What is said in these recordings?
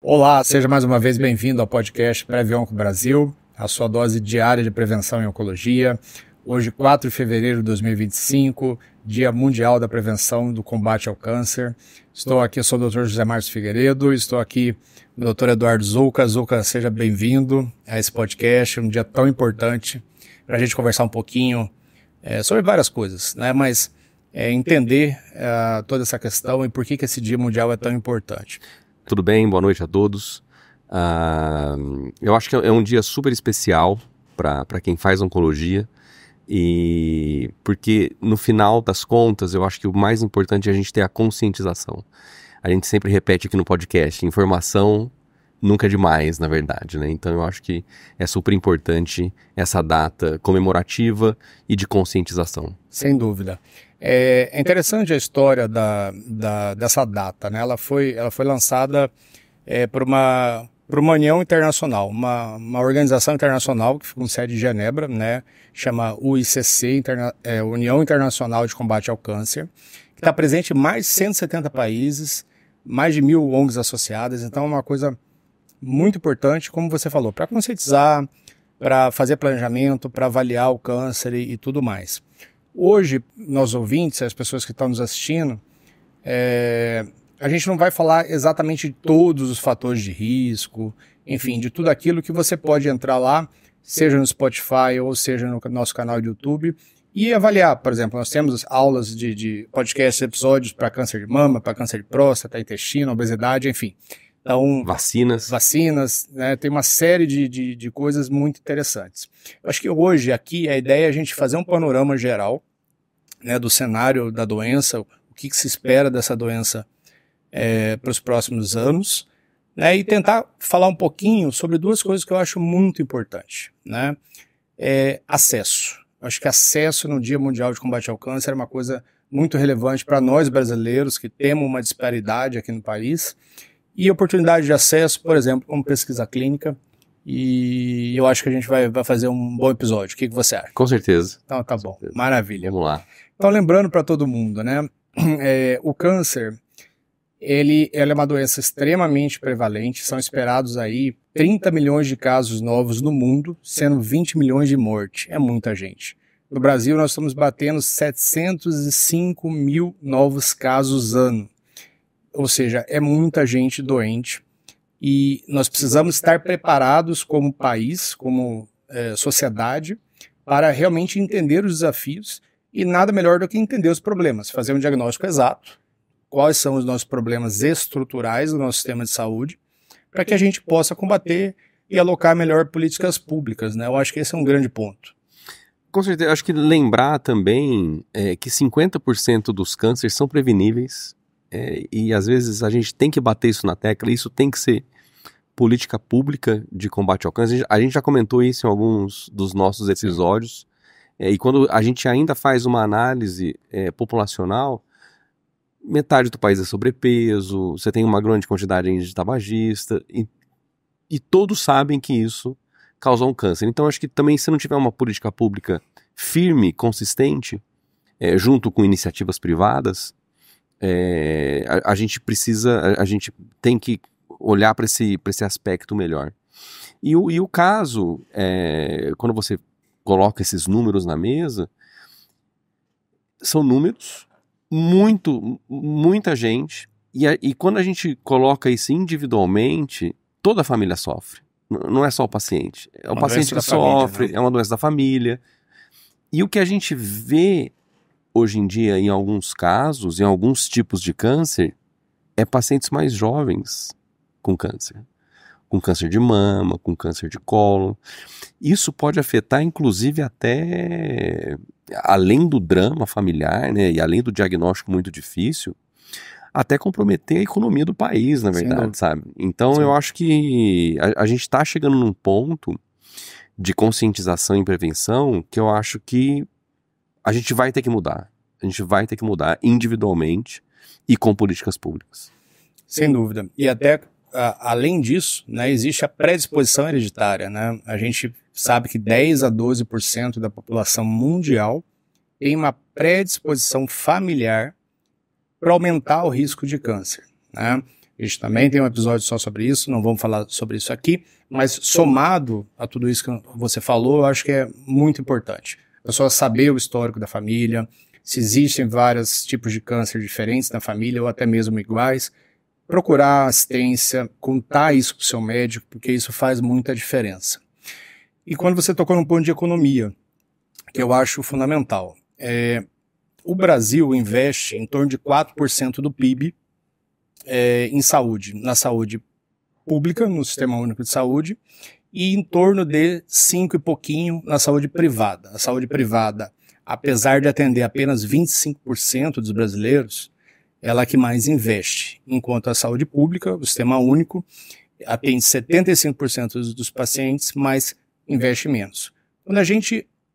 Olá, seja mais uma vez bem-vindo ao podcast PrevOnco Brasil, a sua dose diária de prevenção em oncologia. Hoje, 4 de fevereiro de 2025, Dia Mundial da Prevenção do Combate ao Câncer. Estou aqui, eu sou o Dr. José Márcio Figueiredo, estou aqui com o Dr. Eduardo Zucca. Zucca, seja bem-vindo a esse podcast, um dia tão importante para a gente conversar um pouquinho sobre várias coisas, né? Mas entender toda essa questão e por que esse Dia Mundial é tão importante. Tudo bem? Boa noite a todos. Eu acho que é um dia super especial para quem faz oncologia, e porque no final das contas eu acho que o mais importante é a gente ter a conscientização. A gente sempre repete aqui no podcast, informação nunca é demais, na verdade, né? Então eu acho que é super importante essa data comemorativa e de conscientização. Sem dúvida. É interessante a história dessa data, né? Ela foi lançada por uma união internacional, uma organização internacional que fica com sede em Genebra, né? Chama UICC, União Internacional de Combate ao Câncer, que está presente em mais de 170 países, mais de 1.000 ONGs associadas. Então é uma coisa muito importante, como você falou, para conscientizar, para fazer planejamento, para avaliar o câncer e tudo mais. Hoje, nós ouvintes, as pessoas que estão nos assistindo, a gente não vai falar exatamente de todos os fatores de risco, enfim, de tudo aquilo que você pode entrar lá, seja no Spotify ou seja no nosso canal de YouTube, e avaliar. Por exemplo, nós temos aulas de podcast, episódios para câncer de mama, para câncer de próstata, intestino, obesidade, enfim. Então, vacinas, né? Tem uma série de coisas muito interessantes. Eu acho que hoje aqui a ideia é a gente fazer um panorama geral, né, do cenário da doença, o que se espera dessa doença para os próximos anos, né, e tentar falar um pouquinho sobre duas coisas que eu acho muito importantes, né? Acesso. Eu acho que acesso no Dia Mundial de Combate ao Câncer é uma coisa muito relevante para nós brasileiros que temos uma disparidade aqui no país. E oportunidade de acesso, por exemplo, como pesquisa clínica, e eu acho que a gente vai fazer um bom episódio. O que você acha? Com certeza. Então tá bom, maravilha. Vamos lá. Então lembrando para todo mundo, né, o câncer, ele é uma doença extremamente prevalente, são esperados aí 30 milhões de casos novos no mundo, sendo 20 milhões de mortes, é muita gente. No Brasil nós estamos batendo 705 mil novos casos ano. Ou seja, é muita gente doente e nós precisamos estar preparados como país, como sociedade, para realmente entender os desafios e nada melhor do que entender os problemas, fazer um diagnóstico exato, quais são os nossos problemas estruturais do nosso sistema de saúde, para que a gente possa combater e alocar melhor políticas públicas, né? Eu acho que esse é um grande ponto. Com certeza, acho que lembrar também que 50% dos cânceres são preveníveis. E às vezes a gente tem que bater isso na tecla, isso tem que ser política pública de combate ao câncer. A gente já comentou isso em alguns dos nossos episódios, e quando a gente ainda faz uma análise populacional, metade do país é sobrepeso, você tem uma grande quantidade de tabagista, e todos sabem que isso causa um câncer. Então acho que também, se não tiver uma política pública firme, consistente, junto com iniciativas privadas, a gente tem que olhar para esse aspecto melhor. E o caso, quando você coloca esses números na mesa, são números, muita gente, e quando a gente coloca isso individualmente, toda a família sofre. Não é só o paciente. É o paciente que sofre, família, né? É uma doença da família. E o que a gente vê hoje em dia, em alguns casos, em alguns tipos de câncer, é pacientes mais jovens com câncer de mama, com câncer de cólon. Isso pode afetar, inclusive, até, além do drama familiar, né, e além do diagnóstico muito difícil, até comprometer a economia do país, na verdade, sabe? Então, sim, eu acho que a gente está chegando num ponto de conscientização e prevenção que eu acho que a gente vai ter que mudar. A gente vai ter que mudar individualmente e com políticas públicas. Sem dúvida. E até, além disso, né, existe a predisposição hereditária, né? A gente sabe que 10 a 12% da população mundial tem uma predisposição familiar para aumentar o risco de câncer, né? A gente também tem um episódio só sobre isso, não vamos falar sobre isso aqui, mas somado a tudo isso que você falou, eu acho que é muito importante. A pessoa saber o histórico da família, se existem vários tipos de câncer diferentes na família ou até mesmo iguais, procurar assistência, contar isso para o seu médico, porque isso faz muita diferença. E quando você tocou num ponto de economia, que eu acho fundamental, o Brasil investe em torno de 4% do PIB em saúde, na saúde pública, no Sistema Único de Saúde, e em torno de 5 e pouquinho na saúde privada. A saúde privada, apesar de atender apenas 25% dos brasileiros, ela é a que mais investe, enquanto a saúde pública, o Sistema Único, atende 75% dos pacientes, mas investe menos.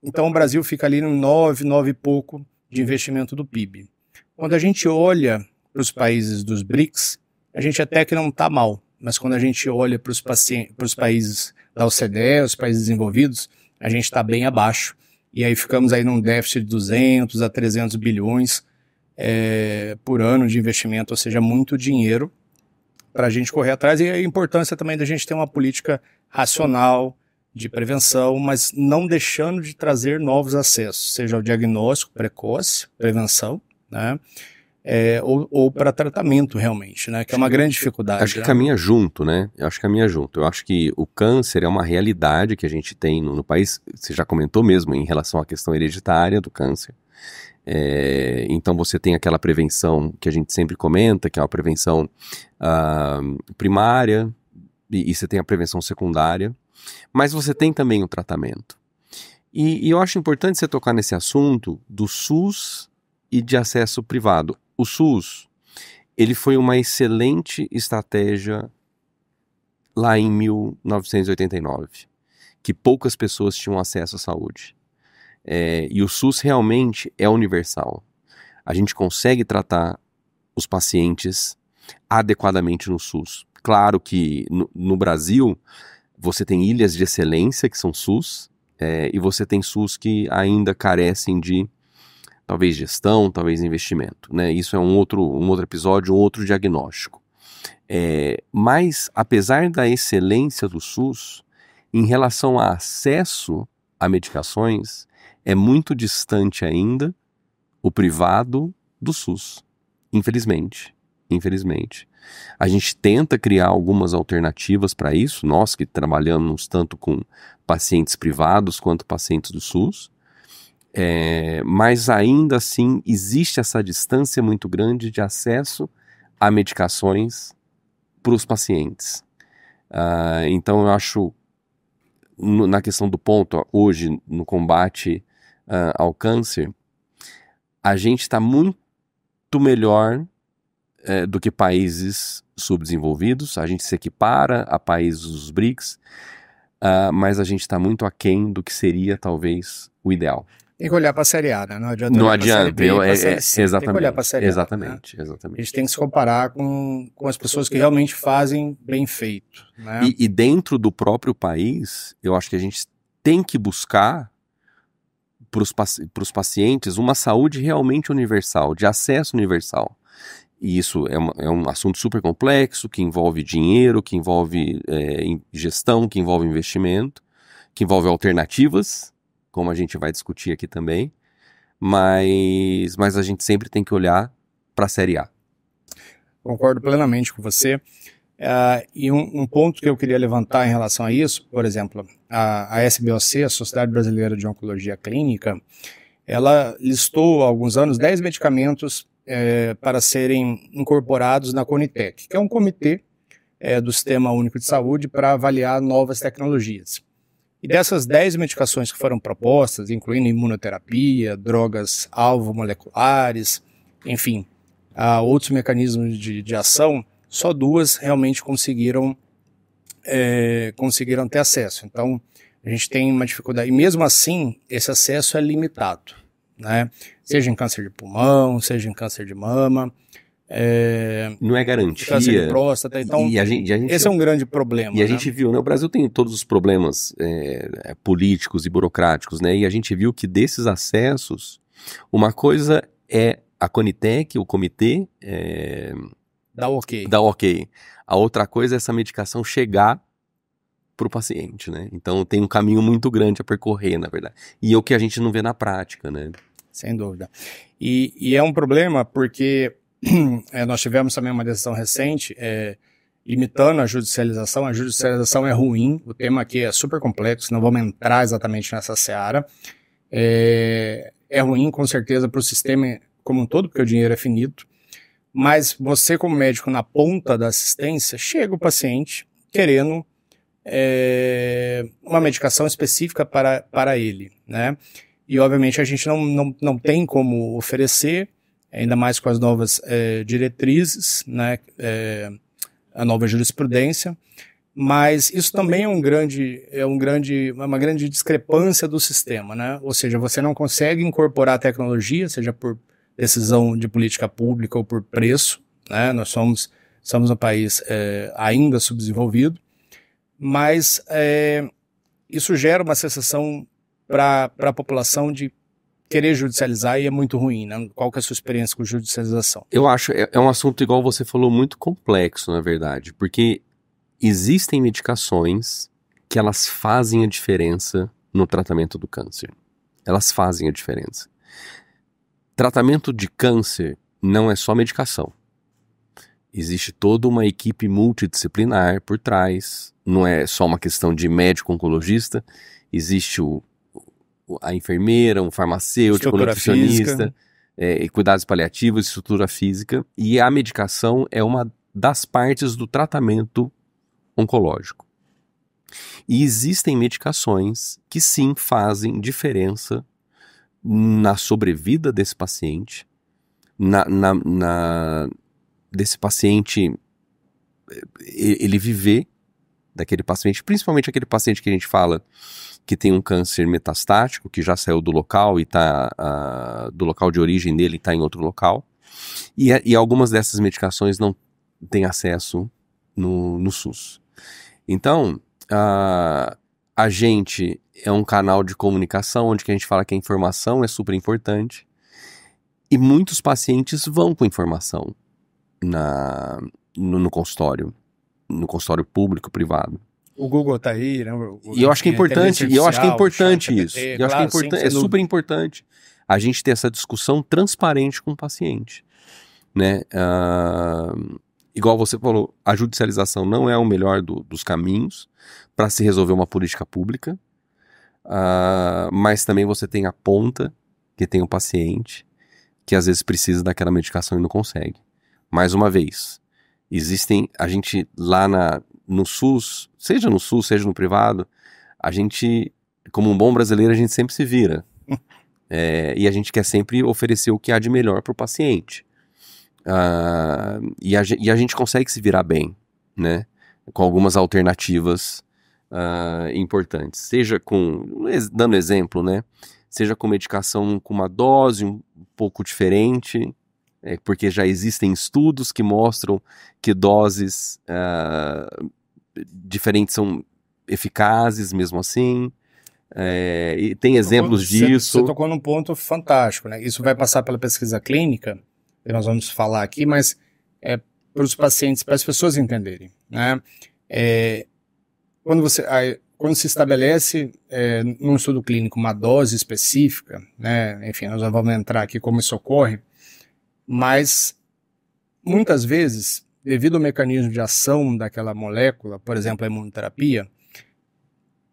Então o Brasil fica ali no 9 e pouco de investimento do PIB. Quando a gente olha para os países dos BRICS, a gente até que não está mal, mas quando a gente olha para os países da OCDE, os países desenvolvidos, a gente está bem abaixo, e aí ficamos aí num déficit de 200 a 300 bilhões por ano de investimento, ou seja, muito dinheiro para a gente correr atrás, e a importância também da gente ter uma política racional de prevenção, mas não deixando de trazer novos acessos, seja o diagnóstico precoce, prevenção, né? Ou para tratamento realmente, né? Que é uma grande dificuldade. Acho que caminha junto, né? Eu acho que caminha junto. Eu acho que o câncer é uma realidade que a gente tem no país. Você já comentou mesmo em relação à questão hereditária do câncer. Então você tem aquela prevenção que a gente sempre comenta, que é uma prevenção primária, e você tem a prevenção secundária, mas você tem também o tratamento. E eu acho importante você tocar nesse assunto do SUS e de acesso privado. O SUS, ele foi uma excelente estratégia lá em 1989, que poucas pessoas tinham acesso à saúde. E o SUS realmente é universal. A gente consegue tratar os pacientes adequadamente no SUS. Claro que no Brasil você tem ilhas de excelência que são SUS, e você tem SUS que ainda carecem de talvez gestão, talvez investimento, né? Isso é um outro episódio, um outro diagnóstico. Mas apesar da excelência do SUS, em relação a acesso a medicações, é muito distante ainda o privado do SUS, infelizmente. A gente tenta criar algumas alternativas para isso, nós que trabalhamos tanto com pacientes privados quanto pacientes do SUS, mas ainda assim existe essa distância muito grande de acesso a medicações para os pacientes. Então eu acho, na questão do ponto, hoje no combate ao câncer, a gente está muito melhor do que países subdesenvolvidos. A gente se equipara a países dos BRICS, mas a gente está muito aquém do que seria talvez o ideal. Tem que olhar para a Série A, né? Não adianta Não olhar para a Série B, para a Série C. Exatamente, tem que olhar para a Série A. Exatamente. A gente tem que se comparar com as pessoas que realmente fazem bem feito, né? E dentro do próprio país, eu acho que a gente tem que buscar para os pacientes uma saúde realmente universal, de acesso universal. E isso é um assunto super complexo, que envolve dinheiro, que envolve gestão, que envolve investimento, que envolve alternativas, como a gente vai discutir aqui também, mas a gente sempre tem que olhar para a Série A. Concordo plenamente com você. E um ponto que eu queria levantar em relação a isso, por exemplo, a SBOC, a Sociedade Brasileira de Oncologia Clínica, ela listou há alguns anos 10 medicamentos para serem incorporados na Conitec, que é um comitê do Sistema Único de Saúde para avaliar novas tecnologias. E dessas 10 medicações que foram propostas, incluindo imunoterapia, drogas alvo moleculares, enfim, outros mecanismos de ação, só 2 realmente conseguiram ter acesso. Então, a gente tem uma dificuldade. E mesmo assim, esse acesso é limitado, né? Seja em câncer de pulmão, seja em câncer de mama. Não é garantia. Câncer de próstata. Então, esse é um grande problema. E a gente viu, né? O Brasil tem todos os problemas políticos e burocráticos, né? E a gente viu que desses acessos, uma coisa é a Conitec, o comitê Dá ok. Dá ok. A outra coisa é essa medicação chegar para o paciente, né? Então tem um caminho muito grande a percorrer, na verdade. E é o que a gente não vê na prática, né? Sem dúvida. E é um problema porque nós tivemos também uma decisão recente limitando a judicialização. A judicialização é ruim, o tema aqui é super complexo, não vamos entrar exatamente nessa seara. É ruim, com certeza, para o sistema como um todo, porque o dinheiro é finito. Mas você, como médico, na ponta da assistência, chega o paciente querendo uma medicação específica para ele, né? E, obviamente, a gente não tem como oferecer, ainda mais com as novas diretrizes, né? A nova jurisprudência, mas isso também é uma grande discrepância do sistema, né? Ou seja, você não consegue incorporar a tecnologia, seja por decisão de política pública ou por preço, né? Nós somos um país ainda subdesenvolvido, mas isso gera uma sensação para a população de querer judicializar e é muito ruim, né? Qual que é a sua experiência com judicialização? Eu acho, é um assunto, igual você falou, muito complexo, na verdade, porque existem medicações que elas fazem a diferença no tratamento do câncer. Elas fazem a diferença. Tratamento de câncer não é só medicação. Existe toda uma equipe multidisciplinar por trás, não é só uma questão de médico oncologista, existe a enfermeira, um farmacêutico, um nutricionista, cuidados paliativos, estrutura física, e a medicação é uma das partes do tratamento oncológico. E existem medicações que sim fazem diferença na sobrevida desse paciente, desse paciente ele viver, daquele paciente, principalmente aquele paciente que a gente fala que tem um câncer metastático, que já saiu do local e está do local de origem dele, está em outro local, e algumas dessas medicações não têm acesso no SUS. Então, a gente é um canal de comunicação onde que a gente fala que a informação é super importante e muitos pacientes vão com informação no consultório público, privado. O Google tá aí, né? E eu acho que é importante, isso. Eu acho que é importante, super importante a gente ter essa discussão transparente com o paciente, né? Igual você falou, a judicialização não é o melhor dos caminhos para se resolver uma política pública, mas também você tem a ponta, que tem o paciente, que às vezes precisa daquela medicação e não consegue. Mais uma vez, a gente lá no SUS, seja no SUS, seja no privado, a gente, como um bom brasileiro, a gente sempre se vira. E a gente quer sempre oferecer o que há de melhor para o paciente. E a gente consegue se virar bem, né? Com algumas alternativas importantes. Seja dando exemplo, né? Seja com medicação com uma dose um pouco diferente, porque já existem estudos que mostram que doses diferentes são eficazes mesmo assim. E tem exemplos disso. Você tocou num ponto fantástico, né? Isso vai passar pela pesquisa clínica, que nós vamos falar aqui, mas para os pacientes, para as pessoas entenderem, né? Quando se estabelece num estudo clínico uma dose específica, né? Enfim, nós não vamos entrar aqui como isso ocorre, mas muitas vezes, devido ao mecanismo de ação daquela molécula, por exemplo, a imunoterapia,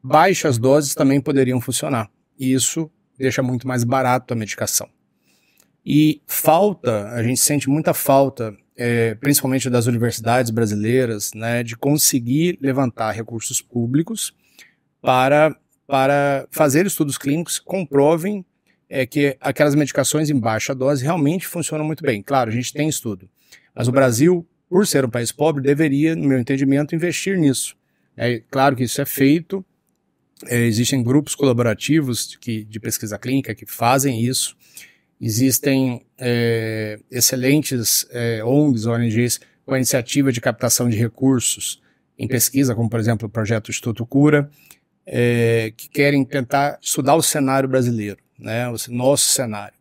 baixas doses também poderiam funcionar. E isso deixa muito mais barato a medicação. E a gente sente muita falta, principalmente das universidades brasileiras, né, de conseguir levantar recursos públicos para fazer estudos clínicos que comprovem que aquelas medicações em baixa dose realmente funcionam muito bem. Claro, a gente tem estudo, mas o Brasil, por ser um país pobre, deveria, no meu entendimento, investir nisso. Claro que isso é feito, existem grupos colaborativos de pesquisa clínica que fazem isso, existem excelentes ONGs, ONGs, com a iniciativa de captação de recursos em pesquisa, como por exemplo o projeto Instituto Cura, que querem tentar estudar o cenário brasileiro, né, o nosso cenário.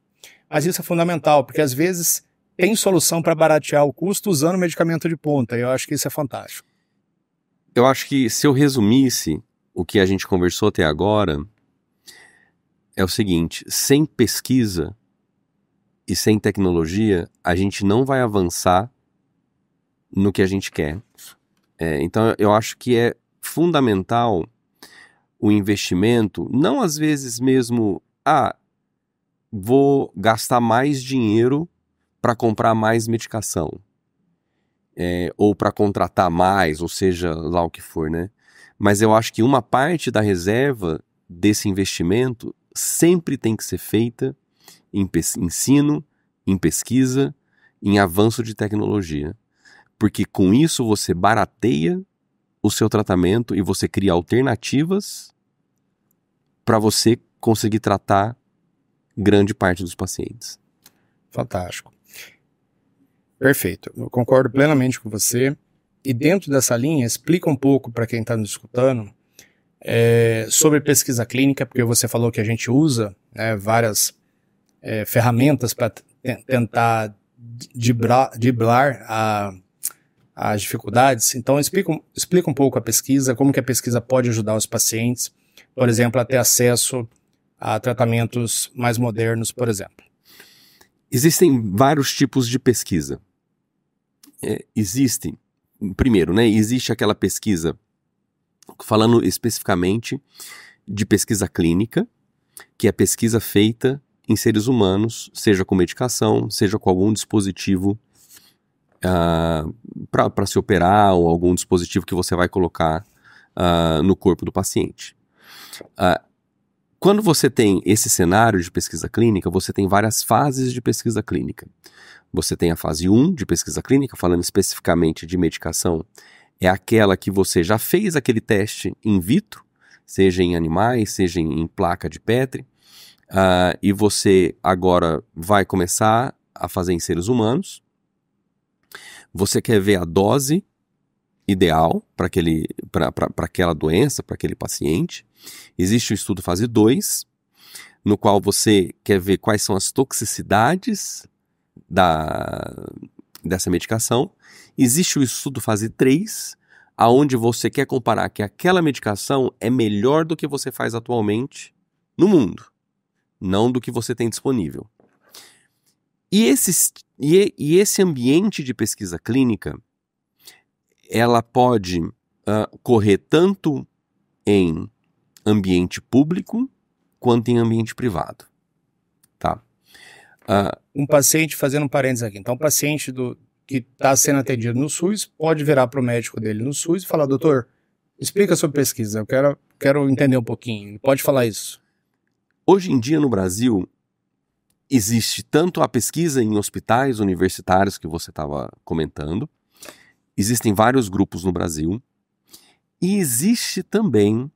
Mas isso é fundamental, porque às vezes tem solução para baratear o custo usando medicamento de ponta, e eu acho que isso é fantástico. Eu acho que se eu resumisse o que a gente conversou até agora, é o seguinte: sem pesquisa e sem tecnologia, a gente não vai avançar no que a gente quer. Então eu acho que é fundamental o investimento, não às vezes mesmo, vou gastar mais dinheiro para comprar mais medicação, ou para contratar mais, ou seja, lá o que for, né? Mas eu acho que uma parte da reserva desse investimento sempre tem que ser feita em ensino, em pesquisa, em avanço de tecnologia. Porque com isso você barateia o seu tratamento e você cria alternativas para você conseguir tratar grande parte dos pacientes. Fantástico. Perfeito. Eu concordo plenamente com você. E dentro dessa linha, explica um pouco para quem está nos escutando sobre pesquisa clínica, porque você falou que a gente usa várias ferramentas para tentar driblar as dificuldades. Então, explica um pouco a pesquisa, como que a pesquisa pode ajudar os pacientes, por exemplo, a ter acesso a tratamentos mais modernos, por exemplo. Existem vários tipos de pesquisa. Primeiro, existe aquela pesquisa, falando especificamente de pesquisa clínica, que é pesquisa feita em seres humanos, seja com medicação, seja com algum dispositivo para se operar, ou algum dispositivo que você vai colocar no corpo do paciente. Quando você tem esse cenário de pesquisa clínica, você tem várias fases de pesquisa clínica. Você tem a fase 1 de pesquisa clínica, falando especificamente de medicação, é aquela que você já fez aquele teste in vitro, seja em animais, seja em placa de Petri, e você agora vai começar a fazer em seres humanos. Você quer ver a dose ideal para aquela doença, para aquele paciente. Existe o estudo fase 2, no qual você quer ver quais são as toxicidades dessa medicação. Existe o estudo fase 3, aonde você quer comparar que aquela medicação é melhor do que você faz atualmente no mundo, não do que você tem disponível. E esse ambiente de pesquisa clínica, ela pode correr tanto em ambiente público quanto em ambiente privado, tá? Um paciente, fazendo um parênteses aqui, então um paciente que está sendo atendido no SUS pode virar para o médico dele no SUS e falar: doutor, explica sobre pesquisa, eu quero entender um pouquinho. Pode falar isso. Hoje em dia no Brasil existe tanto a pesquisa em hospitais universitários que você estava comentando, existem vários grupos no Brasil, e existe também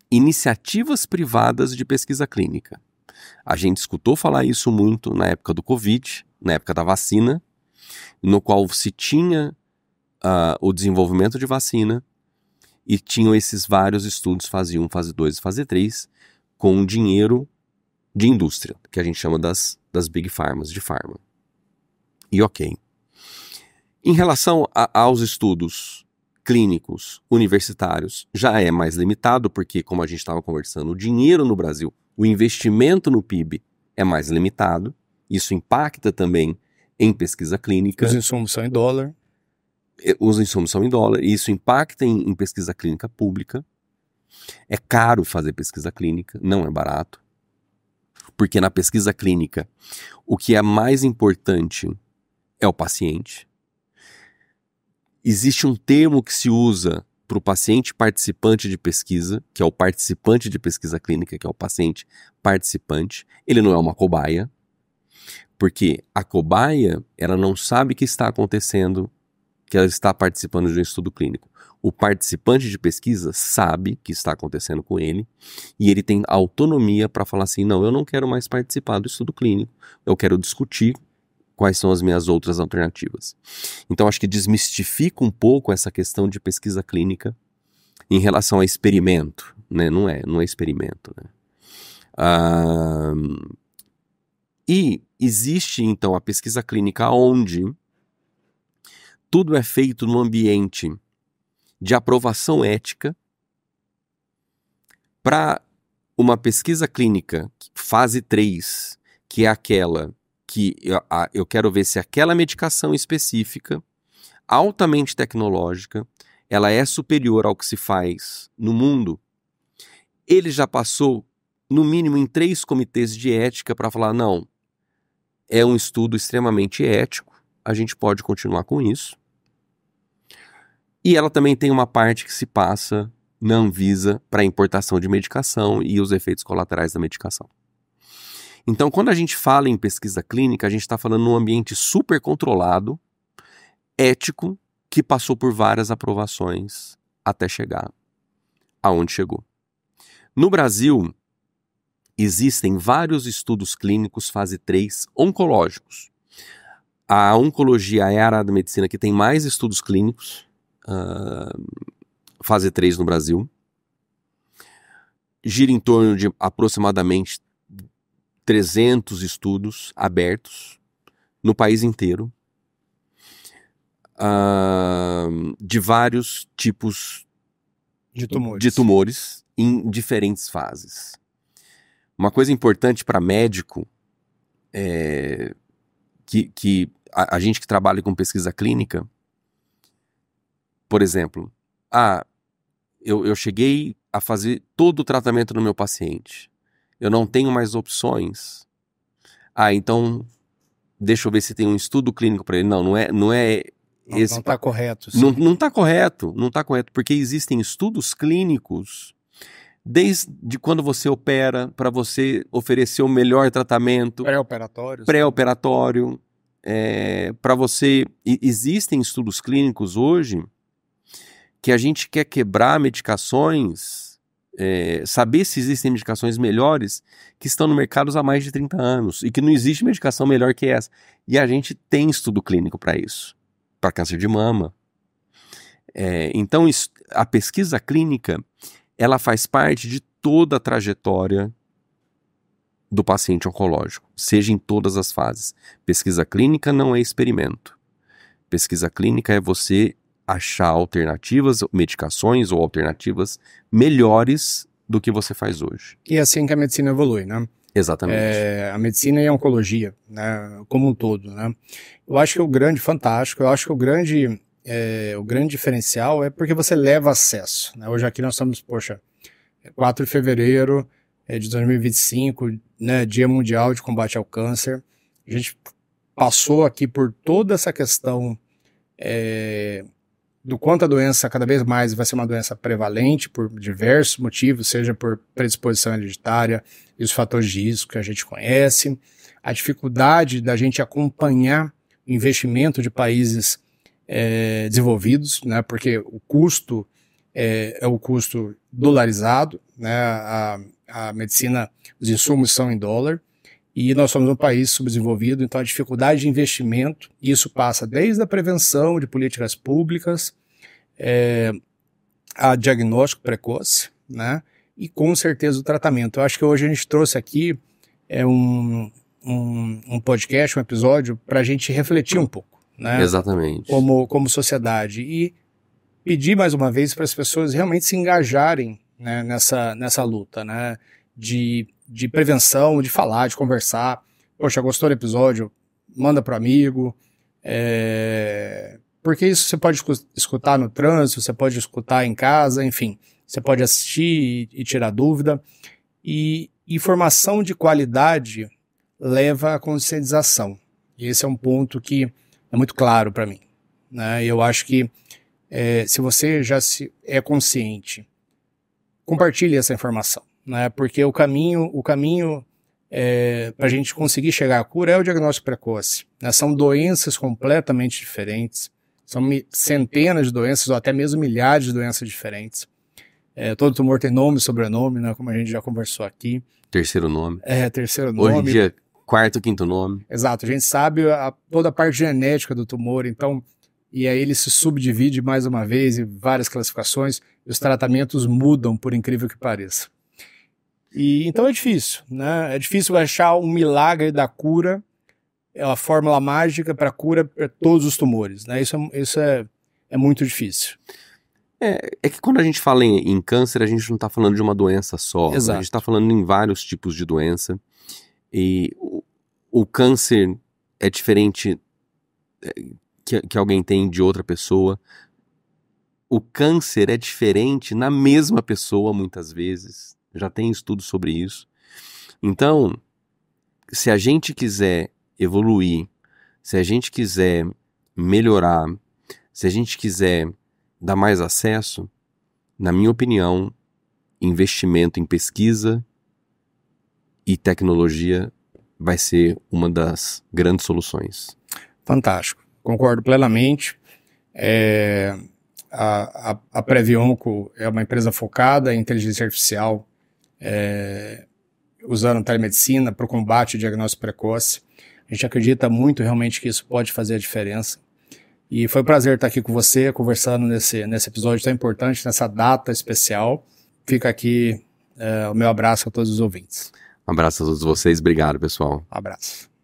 iniciativas privadas de pesquisa clínica. A gente escutou falar isso muito na época do Covid, na época da vacina, no qual se tinha o desenvolvimento de vacina e tinham esses vários estudos, fase 1, fase 2 e fase 3, com dinheiro de indústria, que a gente chama das Big Pharmas, de pharma. E ok. Em relação aos estudos clínicos universitários, já é mais limitado, porque, como a gente estava conversando, o dinheiro no Brasil, o investimento no PIB é mais limitado. Isso impacta também em pesquisa clínica. Os insumos são em dólar. Os insumos são em dólar, e isso impacta em pesquisa clínica pública. É caro fazer pesquisa clínica, não é barato. Porque na pesquisa clínica, o que é mais importante é o paciente. Existe um termo que se usa para o paciente participante de pesquisa, que é o participante de pesquisa clínica, que é o paciente participante. Ele não é uma cobaia, porque a cobaia, ela não sabe o que está acontecendo, que ela está participando de um estudo clínico. O participante de pesquisa sabe o que está acontecendo com ele e ele tem autonomia para falar assim: não, eu não quero mais participar do estudo clínico, eu quero discutir quais são as minhas outras alternativas. Então acho que desmistifica um pouco essa questão de pesquisa clínica em relação a experimento, né? Não é experimento, né? E existe, então, a pesquisa clínica onde tudo é feito no ambiente de aprovação ética para uma pesquisa clínica, fase 3, que é aquela que eu quero ver se aquela medicação específica, altamente tecnológica, ela é superior ao que se faz no mundo. Ele já passou, no mínimo, em 3 comitês de ética para falar, não, é um estudo extremamente ético, a gente pode continuar com isso. E ela também tem uma parte que se passa na Anvisa para importação de medicação e os efeitos colaterais da medicação. Então, quando a gente fala em pesquisa clínica, a gente está falando num ambiente super controlado, ético, que passou por várias aprovações até chegar aonde chegou. No Brasil, existem vários estudos clínicos fase 3 oncológicos. A oncologia é a área da medicina que tem mais estudos clínicos, fase 3 no Brasil. Gira em torno de aproximadamente 300 estudos abertos no país inteiro, de vários tipos de tumores em diferentes fases. Uma coisa importante para médico é que a gente que trabalha com pesquisa clínica, por exemplo, eu cheguei a fazer todo o tratamento no meu paciente. Eu não tenho mais opções. Então, deixa eu ver se tem um estudo clínico para ele. Não é esse. Não está correto. Não está correto, porque existem estudos clínicos desde quando você opera, para você oferecer o melhor tratamento. Pré-operatório. Para você... Existem estudos clínicos hoje que a gente quer quebrar medicações... saber se existem medicações melhores que estão no mercado há mais de 30 anos e que não existe medicação melhor que essa. E a gente tem estudo clínico para isso, para câncer de mama. Então, a pesquisa clínica, ela faz parte de toda a trajetória do paciente oncológico, seja em todas as fases. Pesquisa clínica não é experimento. Pesquisa clínica é você achar alternativas, medicações ou alternativas melhores do que você faz hoje. E é assim que a medicina evolui, né? Exatamente. A medicina e a oncologia, né, como um todo, né? Eu acho que o grande diferencial é porque você leva acesso, né? Hoje aqui nós estamos, 4 de fevereiro de 2025, né, Dia Mundial de Combate ao Câncer. A gente passou aqui por toda essa questão do quanto a doença cada vez mais vai ser uma doença prevalente por diversos motivos, seja por predisposição hereditária e os fatores de risco que a gente conhece, a dificuldade da gente acompanhar o investimento de países desenvolvidos, né, porque o custo é o custo dolarizado, né, a medicina, os insumos são em dólar, e nós somos um país subdesenvolvido, então a dificuldade de investimento, isso passa desde a prevenção de políticas públicas, a diagnóstico precoce, né, e com certeza o tratamento. Eu acho que hoje a gente trouxe aqui um podcast, um episódio, para a gente refletir um pouco, né? Exatamente. Como sociedade, e pedir mais uma vez para as pessoas realmente se engajarem, né, nessa luta, né, de prevenção, de falar, de conversar. Poxa, gostou do episódio? Manda pro amigo. Porque isso você pode escutar no trânsito, você pode escutar em casa, enfim. Você pode assistir e tirar dúvida. E informação de qualidade leva à conscientização. E esse é um ponto que é muito claro para mim, né? Eu acho que se você já é consciente, compartilhe essa informação, né? Porque o caminho para a gente conseguir chegar à cura é o diagnóstico precoce, né? São doenças completamente diferentes, são centenas de doenças ou até mesmo milhares de doenças diferentes. Todo tumor tem nome e sobrenome, né? Como a gente já conversou aqui. Terceiro nome. Terceiro nome. Hoje em dia, quarto, quinto nome. Exato, a gente sabe toda a parte genética do tumor, então, e aí ele se subdivide mais uma vez em várias classificações, e os tratamentos mudam, por incrível que pareça. E então é difícil, né? É difícil achar um milagre da cura, a fórmula mágica para cura para todos os tumores, né? Isso é muito difícil. É que quando a gente fala em câncer, a gente não está falando de uma doença só. Exato. A gente está falando em vários tipos de doença. E o câncer é diferente que alguém tem de outra pessoa. O câncer é diferente na mesma pessoa, muitas vezes. Já tem estudos sobre isso. Então, se a gente quiser evoluir, se a gente quiser melhorar, se a gente quiser dar mais acesso, na minha opinião, investimento em pesquisa e tecnologia vai ser uma das grandes soluções. Fantástico, concordo plenamente. A Previonco é uma empresa focada em inteligência artificial, usando telemedicina para o combate e diagnóstico precoce. A gente acredita muito realmente que isso pode fazer a diferença. E foi um prazer estar aqui com você, conversando nesse episódio tão importante, nessa data especial. Fica aqui o meu abraço a todos os ouvintes. Um abraço a todos vocês, obrigado, pessoal. Um abraço.